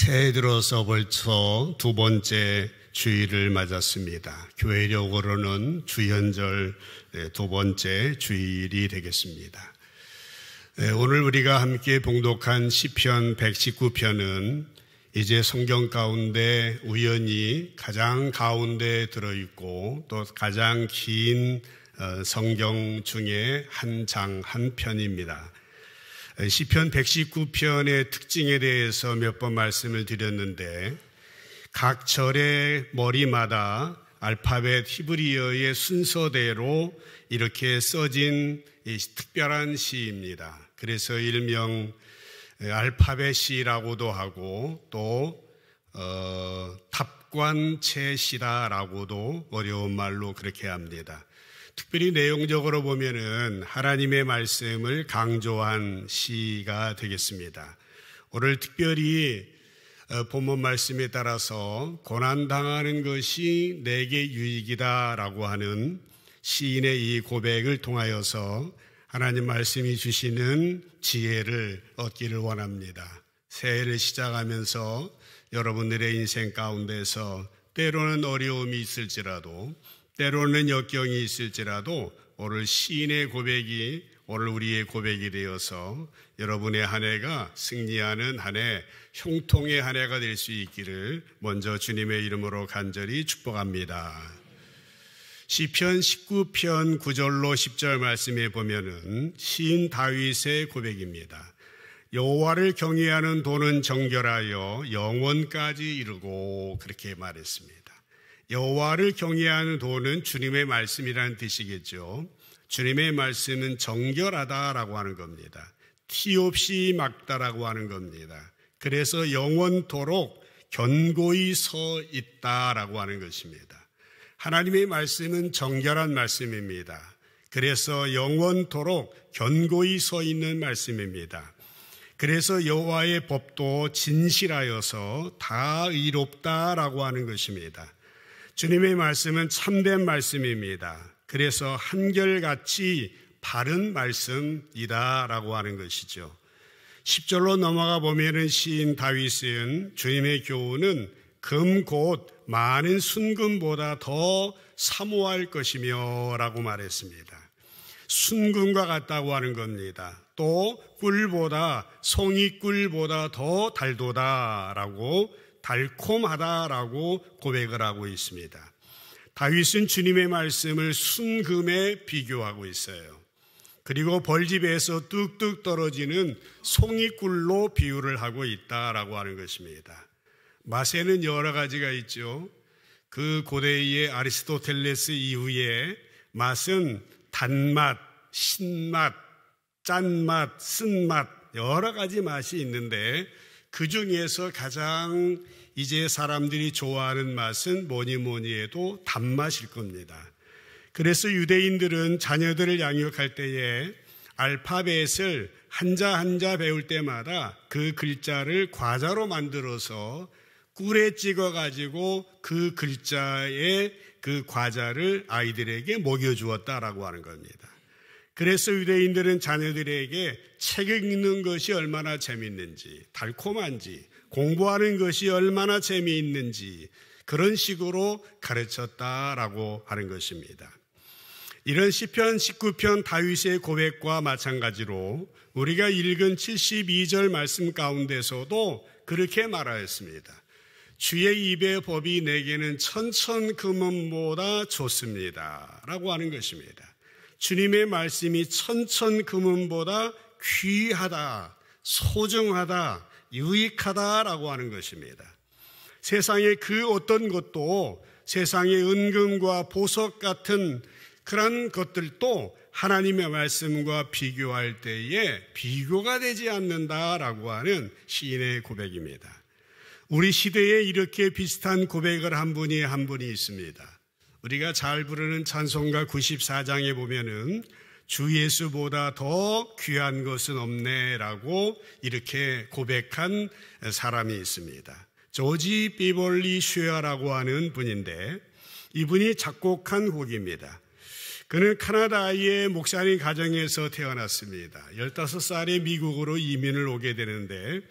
새해 들어서 벌써 두 번째 주일을 맞았습니다. 교회력으로는 주연절 두 번째 주일이 되겠습니다. 오늘 우리가 함께 봉독한 시편 119편은 이제 성경 가운데 우연히 가장 가운데 들어있고 또 가장 긴 성경 중에 한 편입니다. 시편 119편의 특징에 대해서 몇 번 말씀을 드렸는데 각 절의 머리마다 알파벳 히브리어의 순서대로 이렇게 써진 특별한 시입니다. 그래서 일명 알파벳 시라고도 하고 또 답관체 시다라고도 어려운 말로 그렇게 합니다. 특별히 내용적으로 보면은 하나님의 말씀을 강조한 시가 되겠습니다. 오늘 특별히 본문 말씀에 따라서 고난당하는 것이 내게 유익이다라고 하는 시인의 이 고백을 통하여서 하나님 말씀이 주시는 지혜를 얻기를 원합니다. 새해를 시작하면서 여러분들의 인생 가운데서 때로는 어려움이 있을지라도 때로는 역경이 있을지라도 오늘 시인의 고백이 오늘 우리의 고백이 되어서 여러분의 한 해가 승리하는 한 해, 형통의 한 해가 될 수 있기를 먼저 주님의 이름으로 간절히 축복합니다. 시편 19편 9절로 10절 말씀에 보면은 시인 다윗의 고백입니다. 여호와를 경외하는 도는 정결하여 영원까지 이르고 그렇게 말했습니다. 여호와를 경외하는 도는 주님의 말씀이라는 뜻이겠죠. 주님의 말씀은 정결하다라고 하는 겁니다. 티 없이 막다라고 하는 겁니다. 그래서 영원토록 견고히 서 있다라고 하는 것입니다. 하나님의 말씀은 정결한 말씀입니다. 그래서 영원토록 견고히 서 있는 말씀입니다. 그래서 여호와의 법도 진실하여서 다 의롭다라고 하는 것입니다. 주님의 말씀은 참된 말씀입니다. 그래서 한결같이 바른 말씀이다라고 하는 것이죠. 10절로 넘어가 보면은 시인 다윗은 주님의 교훈은 금 곧 많은 순금보다 더 사모할 것이며 라고 말했습니다. 순금과 같다고 하는 겁니다. 또 꿀보다 송이꿀보다 더 달도다라고 달콤하다라고 고백을 하고 있습니다. 다윗은 주님의 말씀을 순금에 비교하고 있어요. 그리고 벌집에서 뚝뚝 떨어지는 송이꿀로 비유를 하고 있다라고 하는 것입니다. 맛에는 여러 가지가 있죠. 그 고대의 아리스토텔레스 이후에 맛은 단맛, 신맛, 짠맛, 쓴맛 여러 가지 맛이 있는데 그 중에서 가장 이제 사람들이 좋아하는 맛은 뭐니 해도 단맛일 겁니다. 그래서 유대인들은 자녀들을 양육할 때에 알파벳을 한자 한자 배울 때마다 그 글자를 과자로 만들어서 꿀에 찍어가지고 그 글자의 그 과자를 아이들에게 먹여주었다라고 하는 겁니다. 그래서 유대인들은 자녀들에게 책 읽는 것이 얼마나 재미있는지, 달콤한지, 공부하는 것이 얼마나 재미있는지 그런 식으로 가르쳤다라고 하는 것입니다. 이런 시편 19편 다윗의 고백과 마찬가지로 우리가 읽은 72절 말씀 가운데서도 그렇게 말하였습니다. 주의 입의 법이 내게는 천천금은보다 좋습니다 라고 하는 것입니다. 주님의 말씀이 천천금은보다 귀하다, 소중하다, 유익하다라고 하는 것입니다. 세상의 그 어떤 것도 세상의 은금과 보석 같은 그런 것들도 하나님의 말씀과 비교할 때에 비교가 되지 않는다라고 하는 시인의 고백입니다. 우리 시대에 이렇게 비슷한 고백을 한 분이 있습니다. 우리가 잘 부르는 찬송가 94장에 보면은 주 예수보다 더 귀한 것은 없네라고 이렇게 고백한 사람이 있습니다. 조지 비벌리 쉐어라고 하는 분인데 이분이 작곡한 곡입니다. 그는 캐나다의 목사님 가정에서 태어났습니다. 15살에 미국으로 이민을 오게 되는데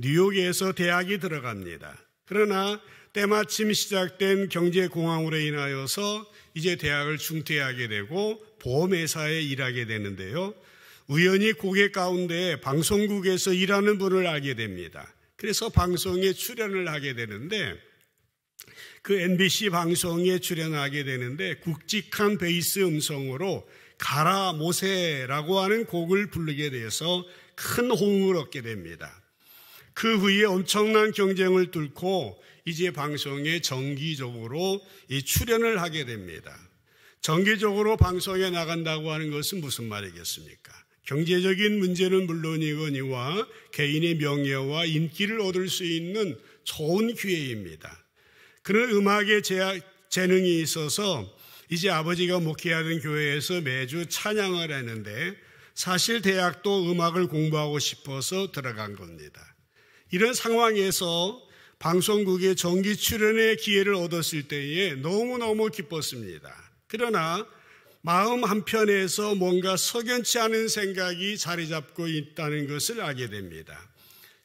뉴욕에서 대학이 들어갑니다. 그러나 때마침 시작된 경제공황으로 인하여서 이제 대학을 중퇴하게 되고 보험회사에 일하게 되는데요. 우연히 고객 가운데 방송국에서 일하는 분을 알게 됩니다. 그래서 방송에 출연을 하게 되는데 그 MBC 방송에 출연하게 되는데 굵직한 베이스 음성으로 가라 모세라고 하는 곡을 부르게 돼서 큰 호응을 얻게 됩니다. 그 후에 엄청난 경쟁을 뚫고 이제 방송에 정기적으로 출연을 하게 됩니다. 정기적으로 방송에 나간다고 하는 것은 무슨 말이겠습니까? 경제적인 문제는 물론이거니와 개인의 명예와 인기를 얻을 수 있는 좋은 기회입니다. 그런 음악의 재능이 있어서 이제 아버지가 목회하던 교회에서 매주 찬양을 하는데 사실 대학도 음악을 공부하고 싶어서 들어간 겁니다. 이런 상황에서 방송국에 정기 출연의 기회를 얻었을 때에 너무너무 기뻤습니다. 그러나 마음 한편에서 뭔가 석연치 않은 생각이 자리 잡고 있다는 것을 알게 됩니다.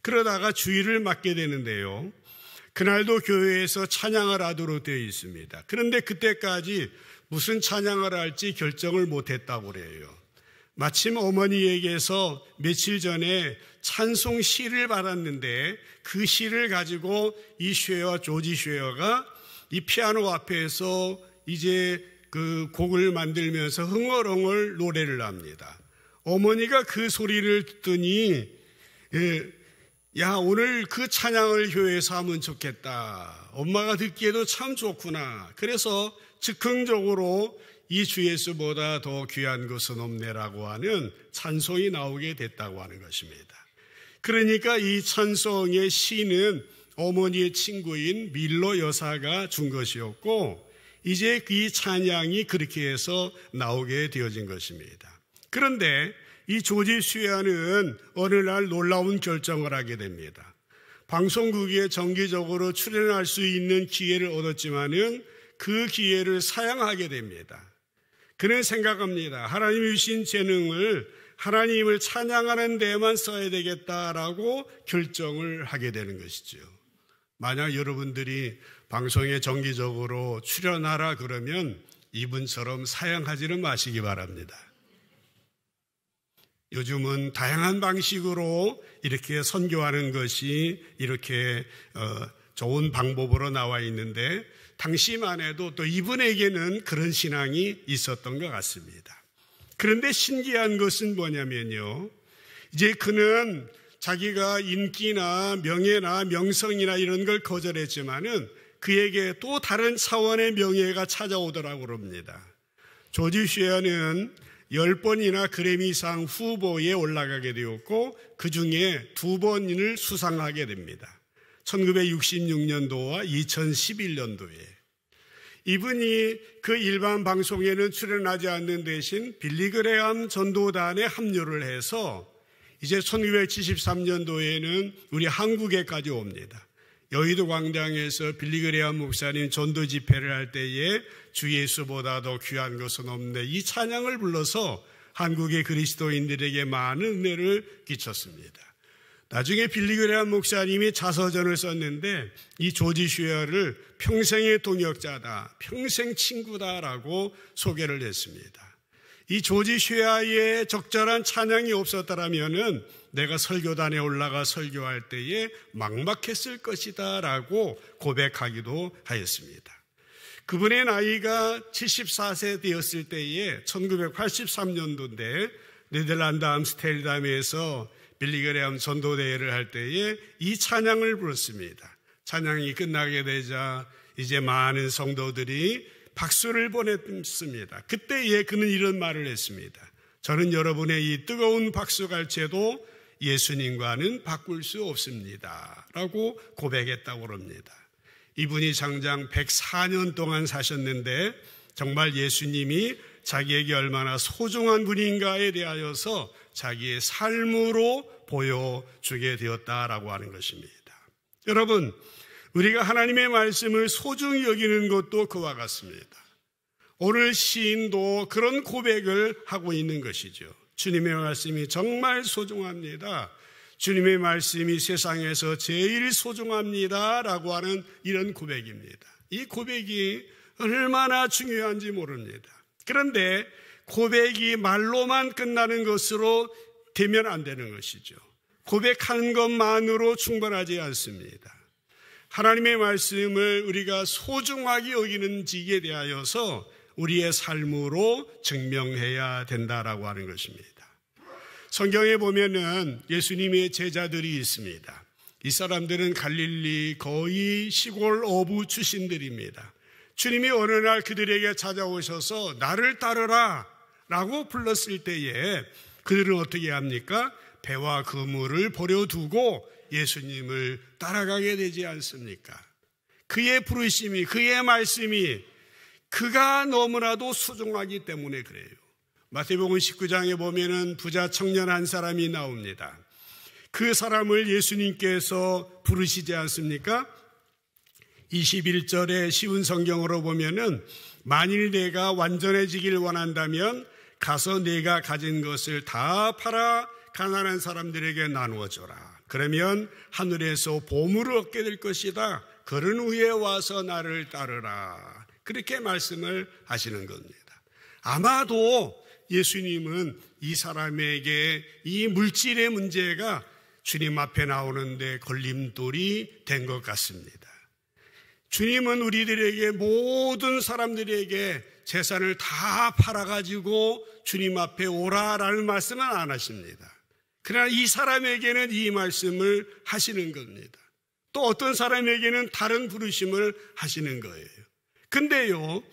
그러다가 주일을 맞게 되는데요. 그날도 교회에서 찬양을 하도록 되어 있습니다. 그런데 그때까지 무슨 찬양을 할지 결정을 못했다고 그래요. 마침 어머니에게서 며칠 전에 찬송 시를 받았는데 그 시를 가지고 이 쉐어, 조지 쉐어가 이 피아노 앞에서 이제 그 곡을 만들면서 흥얼흥얼 노래를 합니다. 어머니가 그 소리를 듣더니 야, 오늘 그 찬양을 교회에서 하면 좋겠다. 엄마가 듣기에도 참 좋구나. 그래서 즉흥적으로 이 주 예수보다 더 귀한 것은 없네라고 하는 찬송이 나오게 됐다고 하는 것입니다. 그러니까 이 찬송의 시는 어머니의 친구인 밀러 여사가 준 것이었고 이제 이 찬양이 그렇게 해서 나오게 되어진 것입니다. 그런데 이 조지 슈야는 어느 날 놀라운 결정을 하게 됩니다. 방송국에 정기적으로 출연할 수 있는 기회를 얻었지만은 그 기회를 사양하게 됩니다. 그는 생각합니다. 하나님이 주신 재능을 하나님을 찬양하는 데만 써야 되겠다라고 결정을 하게 되는 것이죠. 만약 여러분들이 방송에 정기적으로 출연하라 그러면 이분처럼 사양하지는 마시기 바랍니다. 요즘은 다양한 방식으로 이렇게 선교하는 것이 이렇게 좋은 방법으로 나와 있는데 당시만 해도 또 이분에게는 그런 신앙이 있었던 것 같습니다. 그런데 신기한 것은 뭐냐면요. 이제 그는 자기가 인기나 명예나 명성이나 이런 걸 거절했지만은 그에게 또 다른 차원의 명예가 찾아오더라고 합니다. 조지 쉐어는 10번이나 그래미상 후보에 올라가게 되었고 그 중에 2번을 수상하게 됩니다. 1966년도와 2011년도에. 이분이 그 일반 방송에는 출연하지 않는 대신 빌리 그레엄 전도단에 합류를 해서 이제 1973년도에는 우리 한국에까지 옵니다. 여의도 광장에서 빌리 그레엄 목사님 전도 집회를 할 때에 주 예수보다 더 귀한 것은 없네. 이 찬양을 불러서 한국의 그리스도인들에게 많은 은혜를 끼쳤습니다. 나중에 빌리 그레엄 목사님이 자서전을 썼는데 이 조지 슈어를 평생의 동역자다, 평생 친구다라고 소개를 했습니다. 이 조지 슈어의 적절한 찬양이 없었더라면은 내가 설교단에 올라가 설교할 때에 막막했을 것이다 라고 고백하기도 하였습니다. 그분의 나이가 74세 되었을 때에 1983년도인데 네덜란드 암스테르담에서 빌리 그레엄 전도대회를 할 때에 이 찬양을 불렀습니다. 찬양이 끝나게 되자 이제 많은 성도들이 박수를 보냈습니다. 그때에 그는 이런 말을 했습니다. 저는 여러분의 이 뜨거운 박수갈채도 예수님과는 바꿀 수 없습니다. 라고 고백했다고 합니다. 이분이 장장 104년 동안 사셨는데 정말 예수님이 자기에게 얼마나 소중한 분인가에 대하여서 자기의 삶으로 보여주게 되었다라고 하는 것입니다. 여러분, 우리가 하나님의 말씀을 소중히 여기는 것도 그와 같습니다. 오늘 시인도 그런 고백을 하고 있는 것이죠. 주님의 말씀이 정말 소중합니다. 주님의 말씀이 세상에서 제일 소중합니다 라고 하는 이런 고백입니다. 이 고백이 얼마나 중요한지 모릅니다. 그런데 고백이 말로만 끝나는 것으로 되면 안 되는 것이죠. 고백하는 것만으로 충분하지 않습니다. 하나님의 말씀을 우리가 소중하게 여기는 지에 대하여서 우리의 삶으로 증명해야 된다라고 하는 것입니다. 성경에 보면은 예수님의 제자들이 있습니다. 이 사람들은 갈릴리 거의 시골 어부 출신들입니다. 주님이 어느 날 그들에게 찾아오셔서 나를 따르라 라고 불렀을 때에 그들은 어떻게 합니까? 배와 그물을 버려두고 예수님을 따라가게 되지 않습니까? 그의 부르심이, 그의 말씀이 그가 너무나도 소중하기 때문에 그래요. 마태복음 19장에 보면은 부자 청년 한 사람이 나옵니다. 그 사람을 예수님께서 부르시지 않습니까? 21절에 쉬운 성경으로 보면은 만일 내가 완전해지길 원한다면 가서 내가 가진 것을 다 팔아 가난한 사람들에게 나누어 줘라. 그러면 하늘에서 보물을 얻게 될 것이다. 그런 후에 와서 나를 따르라. 그렇게 말씀을 하시는 겁니다. 아마도 예수님은 이 사람에게 이 물질의 문제가 주님 앞에 나오는데 걸림돌이 된 것 같습니다. 주님은 우리들에게 모든 사람들에게 재산을 다 팔아가지고 주님 앞에 오라라는 말씀은 안 하십니다. 그러나 이 사람에게는 이 말씀을 하시는 겁니다. 또 어떤 사람에게는 다른 부르심을 하시는 거예요. 근데요,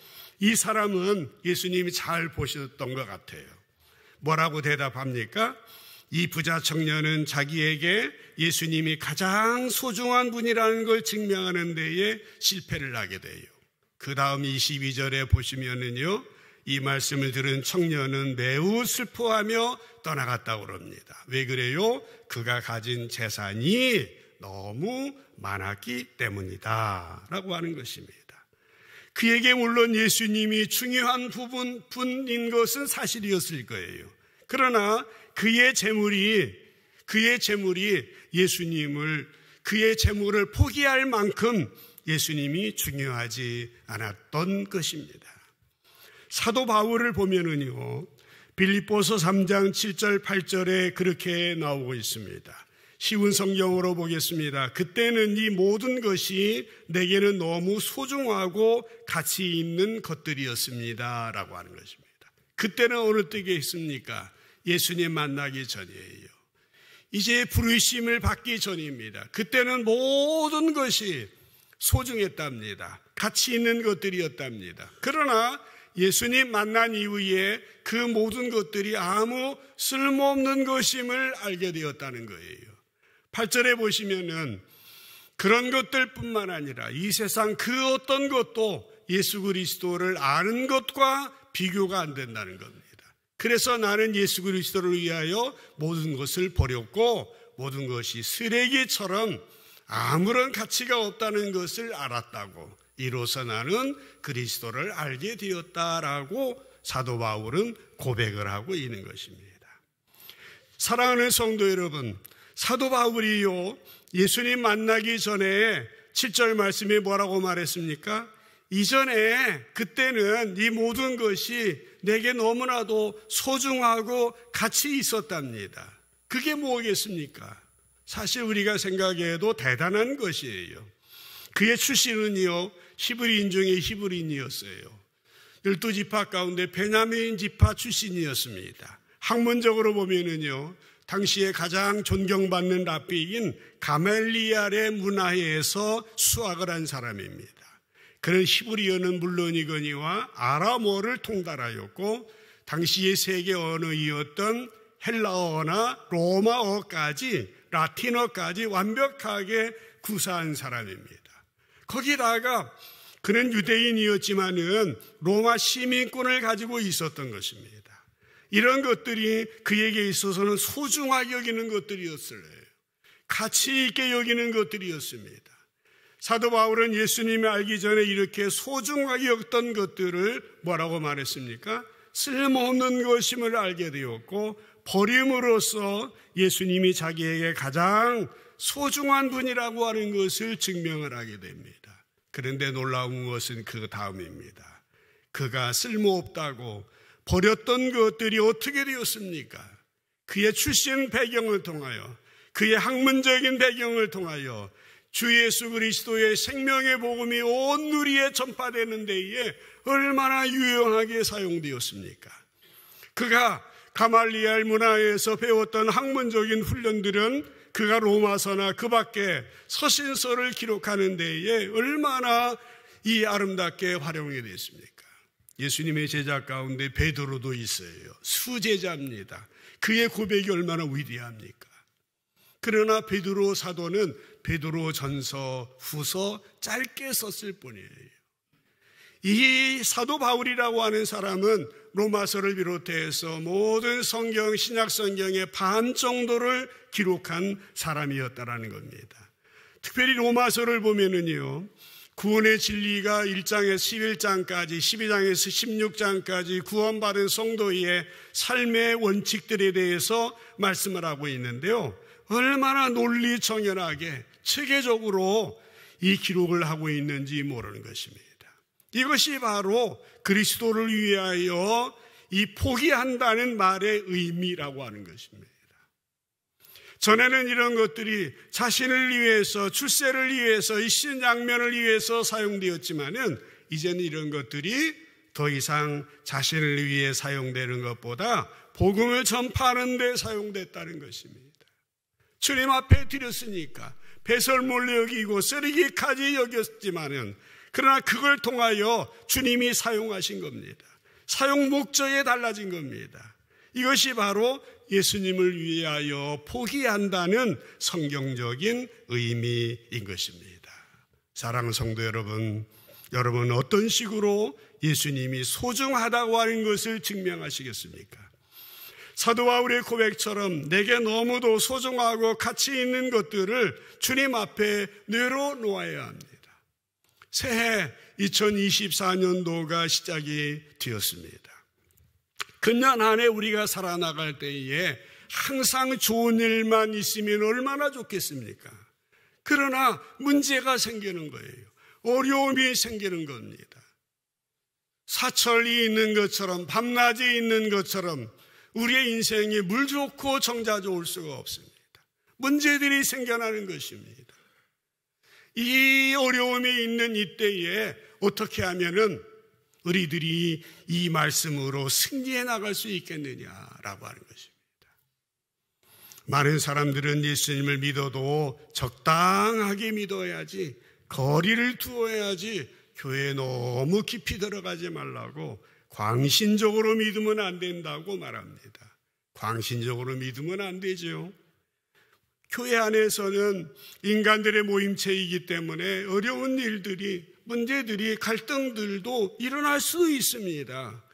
이 사람은 예수님이 잘 보셨던 것 같아요. 뭐라고 대답합니까? 이 부자 청년은 자기에게 예수님이 가장 소중한 분이라는 걸 증명하는 데에 실패를 하게 돼요. 그 다음 22절에 보시면은요, 이 말씀을 들은 청년은 매우 슬퍼하며 떠나갔다고 합니다. 왜 그래요? 그가 가진 재산이 너무 많았기 때문이다 라고 하는 것입니다. 그에게 물론 예수님이 중요한 분인 것은 사실이었을 거예요. 그러나 그의 재물이 예수님을, 그의 재물을 포기할 만큼 예수님이 중요하지 않았던 것입니다. 사도 바울을 보면은요, 빌립보서 3장 7절 8절에 그렇게 나오고 있습니다. 쉬운 성경으로 보겠습니다. 그때는 이 모든 것이 내게는 너무 소중하고 가치 있는 것들이었습니다 라고 하는 것입니다. 그때는 어느 때에 있습니까? 예수님 만나기 전이에요. 이제 부르심을 받기 전입니다. 그때는 모든 것이 소중했답니다. 가치 있는 것들이었답니다. 그러나 예수님 만난 이후에 그 모든 것들이 아무 쓸모없는 것임을 알게 되었다는 거예요. 8절에 보시면은 그런 것들뿐만 아니라 이 세상 그 어떤 것도 예수 그리스도를 아는 것과 비교가 안 된다는 겁니다. 그래서 나는 예수 그리스도를 위하여 모든 것을 버렸고 모든 것이 쓰레기처럼 아무런 가치가 없다는 것을 알았다고, 이로써 나는 그리스도를 알게 되었다라고 사도 바울은 고백을 하고 있는 것입니다. 사랑하는 성도 여러분, 사도 바울이요, 예수님 만나기 전에 7절 말씀에 뭐라고 말했습니까? 이전에 그때는 이 모든 것이 내게 너무나도 소중하고 가치 있었답니다. 그게 뭐겠습니까? 사실 우리가 생각해도 대단한 것이에요. 그의 출신은요, 히브리인 중에 히브리인이었어요. 12지파 가운데 베냐민 지파 출신이었습니다. 학문적으로 보면은요, 당시에 가장 존경받는 랍비인 가멜리알의 문화에서 수학을 한 사람입니다. 그는 히브리어는 물론이거니와 아람어를 통달하였고 당시의 세계 언어이었던 헬라어나 로마어까지, 라틴어까지 완벽하게 구사한 사람입니다. 거기다가 그는 유대인이었지만은 로마 시민권을 가지고 있었던 것입니다. 이런 것들이 그에게 있어서는 소중하게 여기는 것들이었어요. 가치 있게 여기는 것들이었습니다. 사도 바울은 예수님을 알기 전에 이렇게 소중하게 여겼던 것들을 뭐라고 말했습니까? 쓸모없는 것임을 알게 되었고 버림으로써 예수님이 자기에게 가장 소중한 분이라고 하는 것을 증명을 하게 됩니다. 그런데 놀라운 것은 그 다음입니다. 그가 쓸모없다고 버렸던 것들이 어떻게 되었습니까? 그의 출신 배경을 통하여, 그의 학문적인 배경을 통하여 주 예수 그리스도의 생명의 복음이 온 누리에 전파되는 데에 얼마나 유용하게 사용되었습니까? 그가 가말리엘 문화에서 배웠던 학문적인 훈련들은 그가 로마서나 그 밖에 서신서를 기록하는 데에 얼마나 이 아름답게 활용이 됐습니까? 예수님의 제자 가운데 베드로도 있어요. 수제자입니다. 그의 고백이 얼마나 위대합니까? 그러나 베드로 사도는 베드로 전서, 후서 짧게 썼을 뿐이에요. 이 사도 바울이라고 하는 사람은 로마서를 비롯해서 모든 성경, 신약 성경의 반 정도를 기록한 사람이었다라는 겁니다. 특별히 로마서를 보면은요, 구원의 진리가 1장에서 11장까지, 12장에서 16장까지 구원받은 성도의 삶의 원칙들에 대해서 말씀을 하고 있는데요, 얼마나 논리정연하게 체계적으로 이 기록을 하고 있는지 모르는 것입니다. 이것이 바로 그리스도를 위하여 이 포기한다는 말의 의미라고 하는 것입니다. 전에는 이런 것들이 자신을 위해서, 출세를 위해서, 일신양면을 위해서 사용되었지만은 이제는 이런 것들이 더 이상 자신을 위해 사용되는 것보다 복음을 전파하는 데 사용됐다는 것입니다. 주님 앞에 드렸으니까 배설물로 여기고 쓰레기까지 여겼지만은, 그러나 그걸 통하여 주님이 사용하신 겁니다. 사용 목적에 달라진 겁니다. 이것이 바로 예수님을 위하여 포기한다는 성경적인 의미인 것입니다. 사랑하는 성도 여러분, 여러분은 어떤 식으로 예수님이 소중하다고 하는 것을 증명하시겠습니까? 사도 바울의 고백처럼 내게 너무도 소중하고 가치 있는 것들을 주님 앞에 내려놓아야 합니다. 새해 2024년도가 시작이 되었습니다. 금년 한 해 우리가 살아나갈 때에 항상 좋은 일만 있으면 얼마나 좋겠습니까? 그러나 문제가 생기는 거예요. 어려움이 생기는 겁니다. 사철이 있는 것처럼, 밤낮이 있는 것처럼 우리의 인생이 물 좋고 정자 좋을 수가 없습니다. 문제들이 생겨나는 것입니다. 이 어려움이 있는 이때에 어떻게 하면은 우리들이 이 말씀으로 승리해 나갈 수 있겠느냐라고 하는 것입니다. 많은 사람들은 예수님을 믿어도 적당하게 믿어야지, 거리를 두어야지, 교회에 너무 깊이 들어가지 말라고 광신적으로 믿으면 안 된다고 말합니다. 광신적으로 믿으면 안 되죠. 교회 안에서는 인간들의 모임체이기 때문에 어려운 일들이, 문제들이, 갈등들도 일어날 수 있습니다.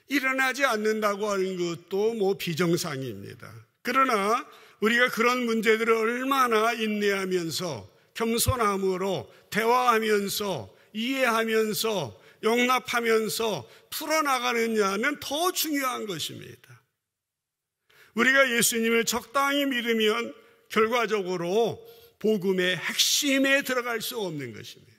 일어나지 않는다고 하는 것도 비정상입니다. 그러나 우리가 그런 문제들을 얼마나 인내하면서 겸손함으로 대화하면서 이해하면서 용납하면서 풀어나가느냐는 더 중요한 것입니다. 우리가 예수님을 적당히 믿으면 결과적으로 복음의 핵심에 들어갈 수 없는 것입니다.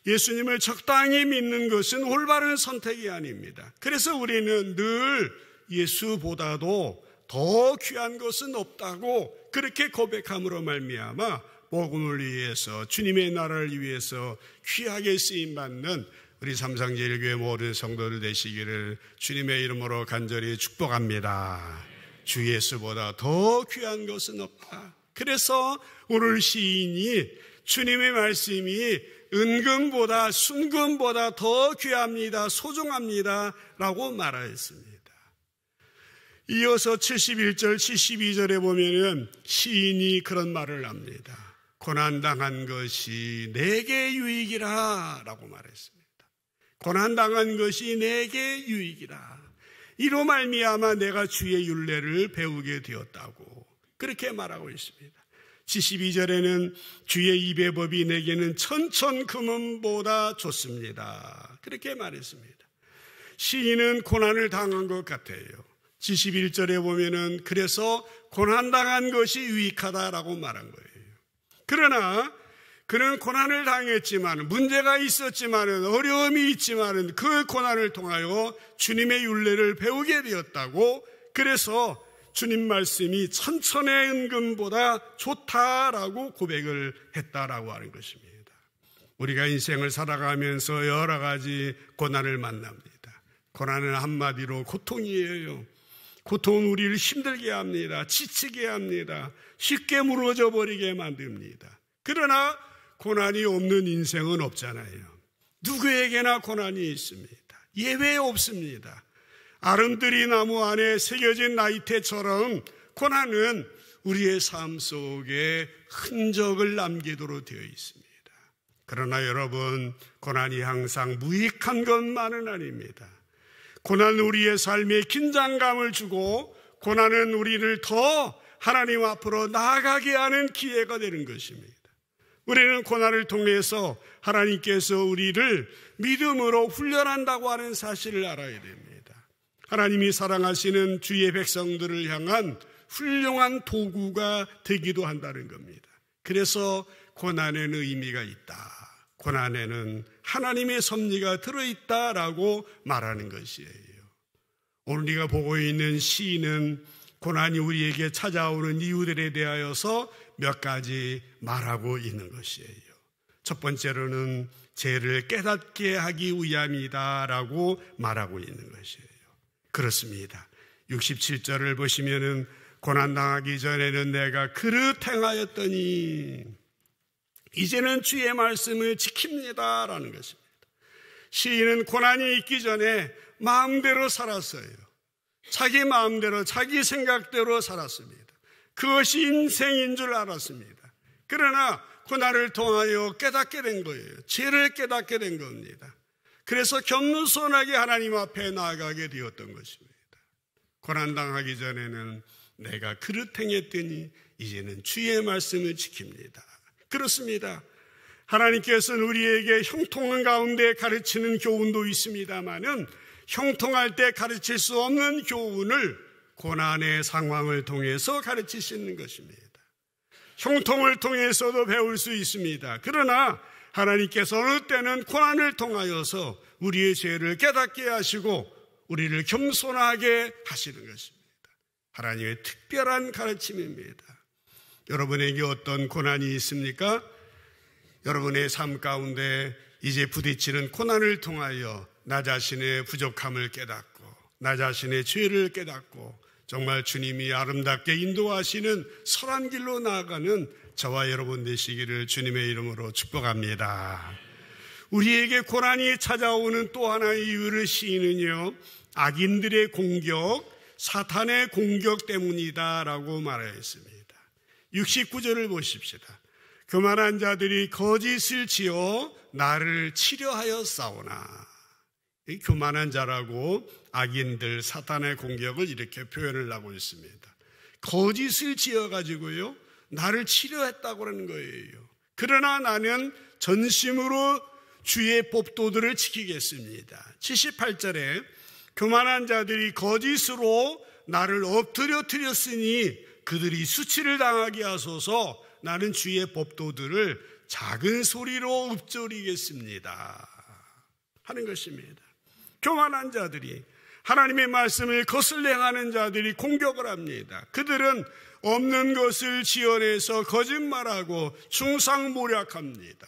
예수님을 적당히 믿는 것은 올바른 선택이 아닙니다. 그래서 우리는 늘 예수보다도 더 귀한 것은 없다고 그렇게 고백함으로 말미암아 복음을 위해서, 주님의 나라를 위해서 귀하게 쓰임받는 우리 삼상제일교회 모든 성도들 되시기를 주님의 이름으로 간절히 축복합니다. 주 예수보다 더 귀한 것은 없다. 그래서 오늘 시인이 주님의 말씀이 은금보다, 순금보다 더 귀합니다, 소중합니다 라고 말하였습니다. 이어서 71절, 72절에 보면은 시인이 그런 말을 합니다. 고난당한 것이 내게 유익이라 라고 말했습니다. 고난당한 것이 내게 유익이라. 이로 말미암아 내가 주의 율례를 배우게 되었다고 그렇게 말하고 있습니다. 72절에는 주의 입의 법이 내게는 천천금은보다 좋습니다. 그렇게 말했습니다. 시인은 고난을 당한 것 같아요. 71절에 보면은 그래서 고난당한 것이 유익하다라고 말한 거예요. 그러나 그는 고난을 당했지만, 문제가 있었지만, 어려움이 있지만 그 고난을 통하여 주님의 율례를 배우게 되었다고, 그래서 주님 말씀이 천천의 은금보다 좋다라고 고백을 했다라고 하는 것입니다. 우리가 인생을 살아가면서 여러 가지 고난을 만납니다. 고난은 한마디로 고통이에요. 고통은 우리를 힘들게 합니다. 지치게 합니다. 쉽게 무너져 버리게 만듭니다. 그러나 고난이 없는 인생은 없잖아요. 누구에게나 고난이 있습니다. 예외 없습니다. 아름드리 나무 안에 새겨진 나이테처럼 고난은 우리의 삶 속에 흔적을 남기도록 되어 있습니다. 그러나 여러분, 고난이 항상 무익한 것만은 아닙니다. 고난은 우리의 삶에 긴장감을 주고, 고난은 우리를 더 하나님 앞으로 나아가게 하는 기회가 되는 것입니다. 우리는 고난을 통해서 하나님께서 우리를 믿음으로 훈련한다고 하는 사실을 알아야 됩니다. 하나님이 사랑하시는 주의 백성들을 향한 훌륭한 도구가 되기도 한다는 겁니다. 그래서 고난에는 의미가 있다. 고난에는 하나님의 섭리가 들어있다라고 말하는 것이에요. 오늘 우리가 보고 있는 시인은 고난이 우리에게 찾아오는 이유들에 대하여서 몇 가지 말하고 있는 것이에요. 첫 번째로는 죄를 깨닫게 하기 위함이다라고 말하고 있는 것이에요. 그렇습니다. 67절을 보시면은 고난당하기 전에는 내가 그릇 행하였더니 이제는 주의 말씀을 지킵니다 라는 것입니다. 시인은 고난이 있기 전에 마음대로 살았어요. 자기 마음대로, 자기 생각대로 살았습니다. 그것이 인생인 줄 알았습니다. 그러나 고난을 통하여 깨닫게 된 거예요. 죄를 깨닫게 된 겁니다. 그래서 겸손하게 하나님 앞에 나아가게 되었던 것입니다. 고난당하기 전에는 내가 그릇 행했더니 이제는 주의 말씀을 지킵니다. 그렇습니다. 하나님께서는 우리에게 형통한 가운데 가르치는 교훈도 있습니다만은 형통할 때 가르칠 수 없는 교훈을 고난의 상황을 통해서 가르치시는 것입니다. 형통을 통해서도 배울 수 있습니다. 그러나 하나님께서 어느 때는 고난을 통하여서 우리의 죄를 깨닫게 하시고 우리를 겸손하게 하시는 것입니다. 하나님의 특별한 가르침입니다. 여러분에게 어떤 고난이 있습니까? 여러분의 삶 가운데 이제 부딪히는 고난을 통하여 나 자신의 부족함을 깨닫고 나 자신의 죄를 깨닫고 정말 주님이 아름답게 인도하시는 선한 길로 나아가는 저와 여러분 되시기를 주님의 이름으로 축복합니다. 우리에게 고난이 찾아오는 또 하나의 이유를 시인은요, 악인들의 공격, 사탄의 공격 때문이다라고 말하였습니다. 69절을 보십시다. 교만한 자들이 거짓을 지어 나를 치려하여 싸우나. 이 교만한 자라고 악인들, 사탄의 공격을 이렇게 표현을 하고 있습니다. 거짓을 지어가지고요, 나를 치려했다고 하는 거예요. 그러나 나는 전심으로 주의 법도들을 지키겠습니다. 78절에 교만한 자들이 거짓으로 나를 엎드려뜨렸으니 그들이 수치를 당하게 하소서. 나는 주의 법도들을 작은 소리로 읊조리겠습니다 하는 것입니다. 교만한 자들이, 하나님의 말씀을 거슬러 행하는 자들이 공격을 합니다. 그들은 없는 것을 지어내서 거짓말하고 중상모략합니다.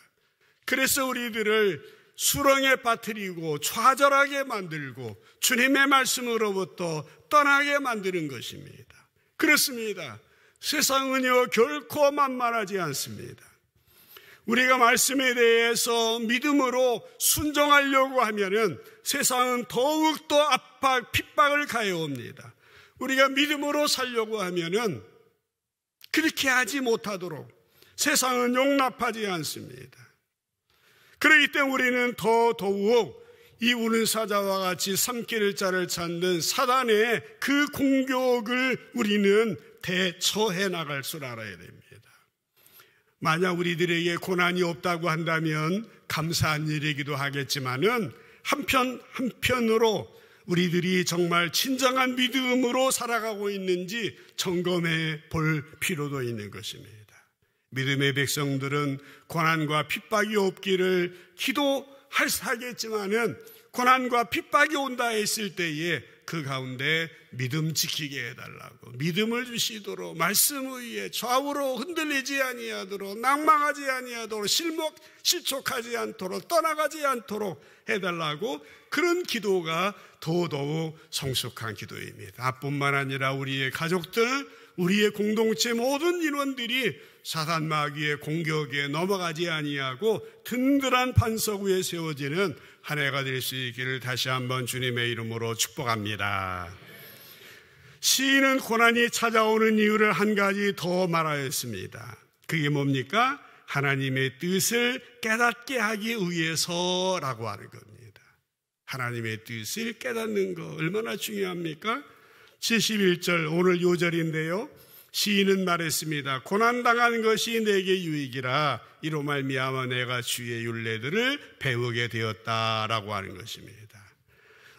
그래서 우리들을 수렁에 빠뜨리고 좌절하게 만들고 주님의 말씀으로부터 떠나게 만드는 것입니다. 그렇습니다. 세상은요 결코 만만하지 않습니다. 우리가 말씀에 대해서 믿음으로 순종하려고 하면은 세상은 더욱더 압박, 핍박을 가해옵니다. 우리가 믿음으로 살려고 하면은 그렇게 하지 못하도록 세상은 용납하지 않습니다. 그렇기 때문에 우리는 더더욱 이 우는 사자와 같이 삼킬 자를 찾는 사단의 그 공격을 우리는 대처해 나갈 줄 알아야 됩니다. 만약 우리들에게 고난이 없다고 한다면 감사한 일이기도 하겠지만은 한편으로 우리들이 정말 진정한 믿음으로 살아가고 있는지 점검해 볼 필요도 있는 것입니다. 믿음의 백성들은 고난과 핍박이 없기를 기도하겠지만은 고난과 핍박이 온다 했을 때에 그 가운데 믿음 지키게 해달라고, 믿음을 주시도록, 말씀 위에 좌우로 흔들리지 아니하도록, 낭망하지 아니하도록, 실족하지 않도록, 떠나가지 않도록 해달라고, 그런 기도가 더더욱 성숙한 기도입니다. 나뿐만 아니라 우리의 가족들, 우리의 공동체 모든 인원들이 사단 마귀의 공격에 넘어가지 아니하고 든든한 반석 위에 세워지는 한 해가 될 수 있기를 다시 한번 주님의 이름으로 축복합니다. 시인은 고난이 찾아오는 이유를 한 가지 더 말하였습니다. 그게 뭡니까? 하나님의 뜻을 깨닫게 하기 위해서라고 하는 겁니다. 하나님의 뜻을 깨닫는 거 얼마나 중요합니까? 71절 오늘 요절인데요. 시인은 말했습니다. 고난당한 것이 내게 유익이라 이로 말미암아 내가 주의 율례들을 배우게 되었다라고 하는 것입니다.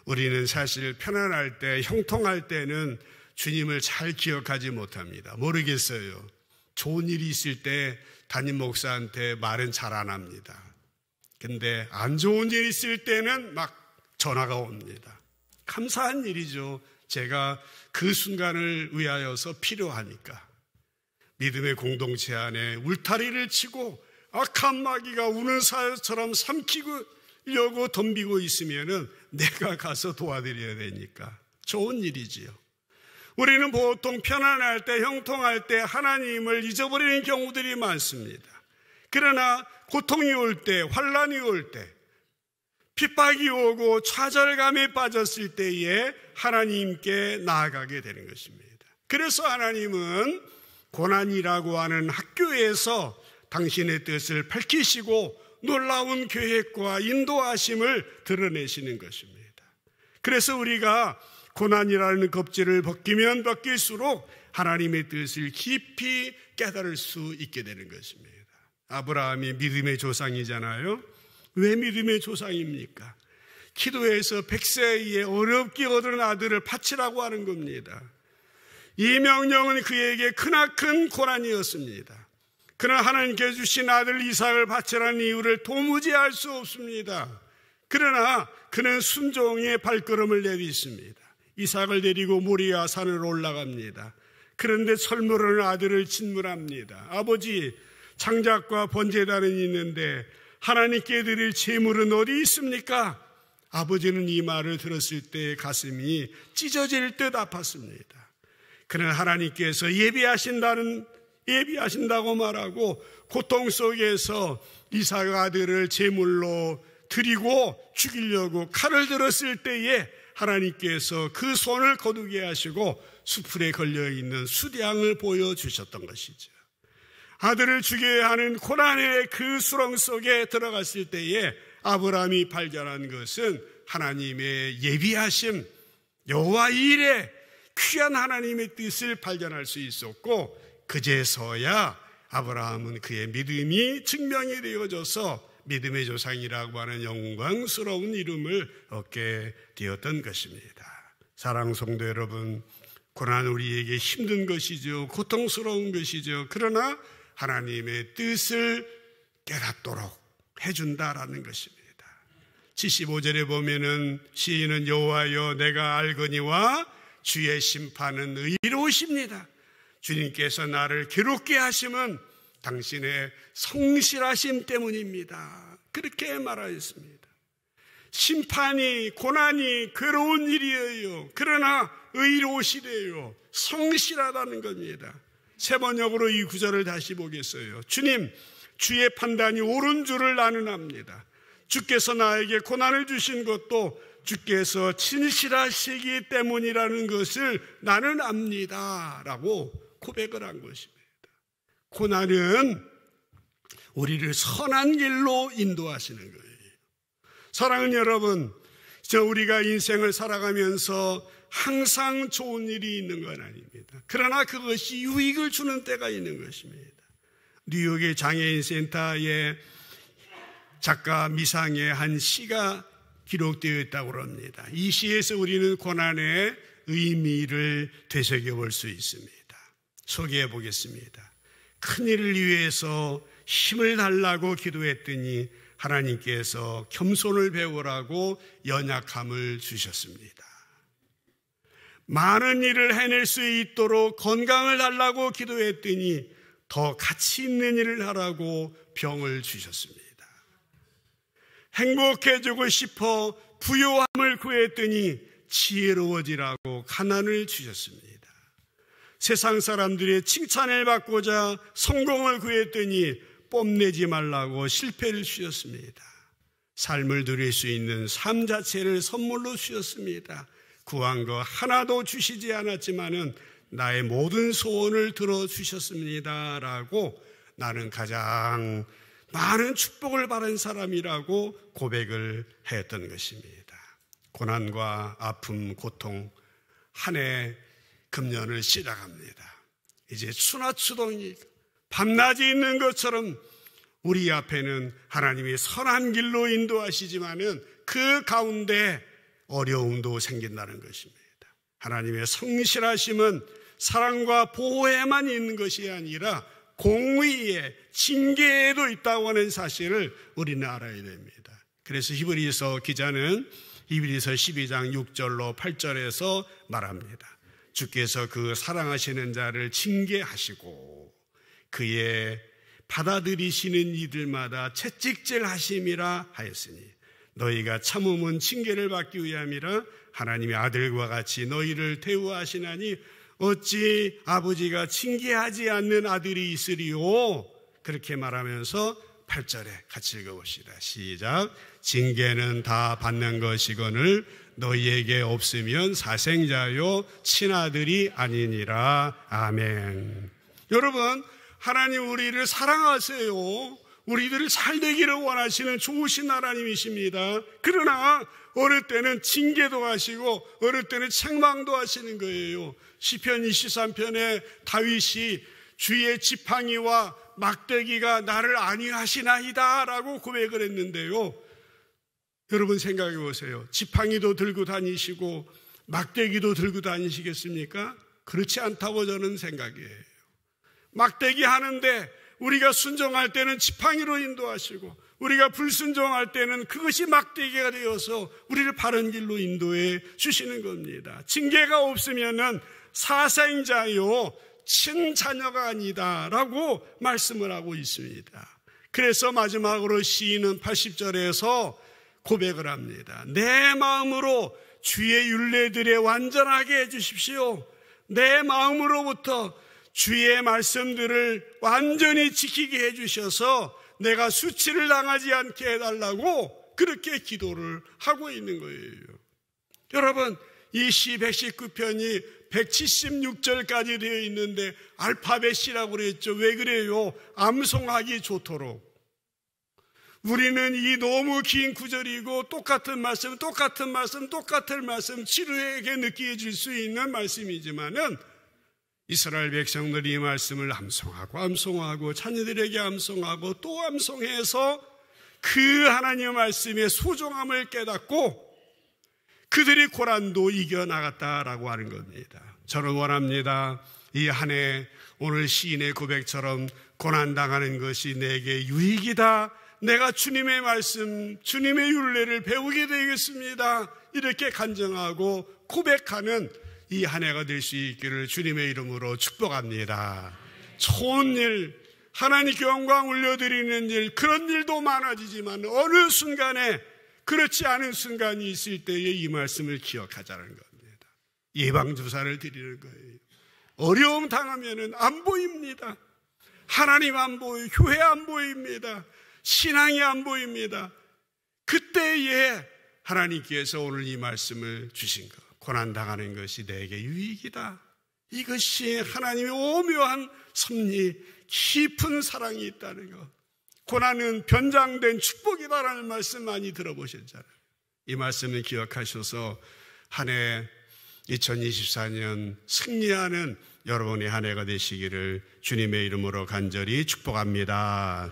우리는 사실 편안할 때, 형통할 때는 주님을 잘 기억하지 못합니다. 모르겠어요. 좋은 일이 있을 때 담임 목사한테 말은 잘 안 합니다. 근데 안 좋은 일이 있을 때는 막 전화가 옵니다. 감사한 일이죠. 제가 그 순간을 위하여서 필요하니까. 믿음의 공동체 안에 울타리를 치고 악한 마귀가 우는 사자처럼 삼키려고 덤비고 있으면은 내가 가서 도와드려야 되니까 좋은 일이지요. 우리는 보통 편안할 때, 형통할 때 하나님을 잊어버리는 경우들이 많습니다. 그러나 고통이 올 때, 환난이 올 때, 핍박이 오고 좌절감에 빠졌을 때에 하나님께 나아가게 되는 것입니다. 그래서 하나님은 고난이라고 하는 학교에서 당신의 뜻을 밝히시고 놀라운 계획과 인도하심을 드러내시는 것입니다. 그래서 우리가 고난이라는 겁제를 벗기면 벗길수록 하나님의 뜻을 깊이 깨달을 수 있게 되는 것입니다. 아브라함이 믿음의 조상이잖아요. 왜 믿음의 조상입니까? 기도해서 100세에 어렵게 얻은 아들을 바치라고 하는 겁니다. 이 명령은 그에게 크나큰 고난이었습니다. 그러나 하나님께서 주신 아들 이삭을 바치라는 이유를 도무지 알 수 없습니다. 그러나 그는 순종의 발걸음을 내딛습니다. 이삭을 데리고 모리아 산으로 올라갑니다. 그런데 설물하는 아들을 진물합니다. 아버지, 장작과 번제단은 있는데 하나님께 드릴 제물은 어디 있습니까? 아버지는 이 말을 들었을 때 가슴이 찢어질 듯 아팠습니다. 그는 하나님께서 예비하신다고 말하고 고통 속에서 이삭 아들을 제물로 드리고 죽이려고 칼을 들었을 때에 하나님께서 그 손을 거두게 하시고 수풀에 걸려있는 수량을 보여주셨던 것이죠. 아들을 죽여야 하는 고난의 그 수렁 속에 들어갔을 때에 아브라함이 발견한 것은 하나님의 예비하심, 여호와 일에 귀한 하나님의 뜻을 발견할 수 있었고, 그제서야 아브라함은 그의 믿음이 증명이 되어져서 믿음의 조상이라고 하는 영광스러운 이름을 얻게 되었던 것입니다. 사랑하는 성도 여러분, 고난 우리에게 힘든 것이죠. 고통스러운 것이죠. 그러나 하나님의 뜻을 깨닫도록 해준다라는 것입니다. 75절에 보면은 시인은 여호와여 내가 알거니와 주의 심판은 의로우십니다. 주님께서 나를 괴롭게 하심은 당신의 성실하심 때문입니다. 그렇게 말하였습니다. 심판이, 고난이 괴로운 일이에요. 그러나 의로우시래요. 성실하다는 겁니다. 세 번역으로 이 구절을 다시 보겠어요. 주님, 주의 판단이 옳은 줄을 나는 압니다. 주께서 나에게 고난을 주신 것도 주께서 진실하시기 때문이라는 것을 나는 압니다. 라고 고백을 한 것입니다. 고난은 우리를 선한 길로 인도하시는 거예요. 사랑하는 여러분, 우리가 인생을 살아가면서 항상 좋은 일이 있는 건 아닙니다. 그러나 그것이 유익을 주는 때가 있는 것입니다. 뉴욕의 장애인 센터의 작가 미상의 한 시가 기록되어 있다고 합니다. 이 시에서 우리는 고난의 의미를 되새겨 볼 수 있습니다. 소개해 보겠습니다. 큰일을 위해서 힘을 달라고 기도했더니 하나님께서 겸손을 배우라고 연약함을 주셨습니다. 많은 일을 해낼 수 있도록 건강을 달라고 기도했더니 더 가치 있는 일을 하라고 병을 주셨습니다. 행복해지고 싶어 부요함을 구했더니 지혜로워지라고 가난을 주셨습니다. 세상 사람들의 칭찬을 받고자 성공을 구했더니 뽐내지 말라고 실패를 주셨습니다. 삶을 누릴 수 있는 삶 자체를 선물로 주셨습니다. 구한 거 하나도 주시지 않았지만은 나의 모든 소원을 들어주셨습니다 라고 나는 가장 많은 축복을 받은 사람이라고 고백을 했던 것입니다. 고난과 아픔, 고통, 한 해 금년을 시작합니다. 이제 추나추동이 밤낮이 있는 것처럼 우리 앞에는 하나님이 선한 길로 인도하시지만은 그 가운데 어려움도 생긴다는 것입니다. 하나님의 성실하심은 사랑과 보호에만 있는 것이 아니라 공의에, 징계에도 있다고 하는 사실을 우리는 알아야 됩니다. 그래서 히브리서 기자는 히브리서 12장 6절로 8절에서 말합니다. 주께서 그 사랑하시는 자를 징계하시고 그의 받아들이시는 이들마다 채찍질 하심이라 하였으니 너희가 참음은 징계를 받기 위함이라 하나님의 아들과 같이 너희를 대우하시나니 어찌 아버지가 징계하지 않는 아들이 있으리요? 그렇게 말하면서 8절에 같이 읽어봅시다. 시작. 징계는 다 받는 것이거늘 너희에게 없으면 사생자요 친아들이 아니니라. 아멘. 여러분, 하나님 우리를 사랑하세요. 우리들을 잘 되기를 원하시는 좋으신 하나님이십니다. 그러나 어느 때는 징계도 하시고 어느 때는 책망도 하시는 거예요. 시편 23편에 다윗이 주의 지팡이와 막대기가 나를 안위하시나이다 라고 고백을 했는데요. 여러분 생각해 보세요. 지팡이도 들고 다니시고 막대기도 들고 다니시겠습니까? 그렇지 않다고 저는 생각해요. 막대기 하는데 우리가 순종할 때는 지팡이로 인도하시고 우리가 불순종할 때는 그것이 막대기가 되어서 우리를 바른 길로 인도해 주시는 겁니다. 징계가 없으면은 사생자요 친자녀가 아니다라고 말씀을 하고 있습니다. 그래서 마지막으로 시인은 80절에서 고백을 합니다. 내 마음으로 주의 율례들에 완전하게 해주십시오. 내 마음으로부터 주의 말씀들을 완전히 지키게 해주셔서 내가 수치를 당하지 않게 해달라고 그렇게 기도를 하고 있는 거예요. 여러분, 이 시 119편이 176절까지 되어 있는데 알파벳이라고 그랬죠. 왜 그래요? 암송하기 좋도록. 우리는 이 너무 긴 구절이고 똑같은 말씀 지루하게 느껴질 수 있는 말씀이지만은 이스라엘 백성들이 이 말씀을 암송하고 자녀들에게 암송하고 또 암송해서 그 하나님의 말씀의 소중함을 깨닫고 그들이 고난도 이겨나갔다라고 하는 겁니다. 저는 원합니다. 이 한 해 오늘 시인의 고백처럼 고난당하는 것이 내게 유익이다. 내가 주님의 말씀, 주님의 율례를 배우게 되겠습니다. 이렇게 간증하고 고백하는 이 한 해가 될 수 있기를 주님의 이름으로 축복합니다. 좋은 일, 하나님께 영광 올려드리는 일, 그런 일도 많아지지만 어느 순간에 그렇지 않은 순간이 있을 때에 이 말씀을 기억하자는 겁니다. 예방주사를 드리는 거예요. 어려움 당하면은 안 보입니다. 하나님 안 보여요. 교회 안 보입니다. 신앙이 안 보입니다. 그때에 하나님께서 오늘 이 말씀을 주신 것. 고난당하는 것이 내게 유익이다. 이것이 하나님의 오묘한 섭리, 깊은 사랑이 있다는 것. 고난은 변장된 축복이다라는 말씀 많이 들어보셨잖아요. 이 말씀을 기억하셔서 한 해 2024년 승리하는 여러분의 한 해가 되시기를 주님의 이름으로 간절히 축복합니다.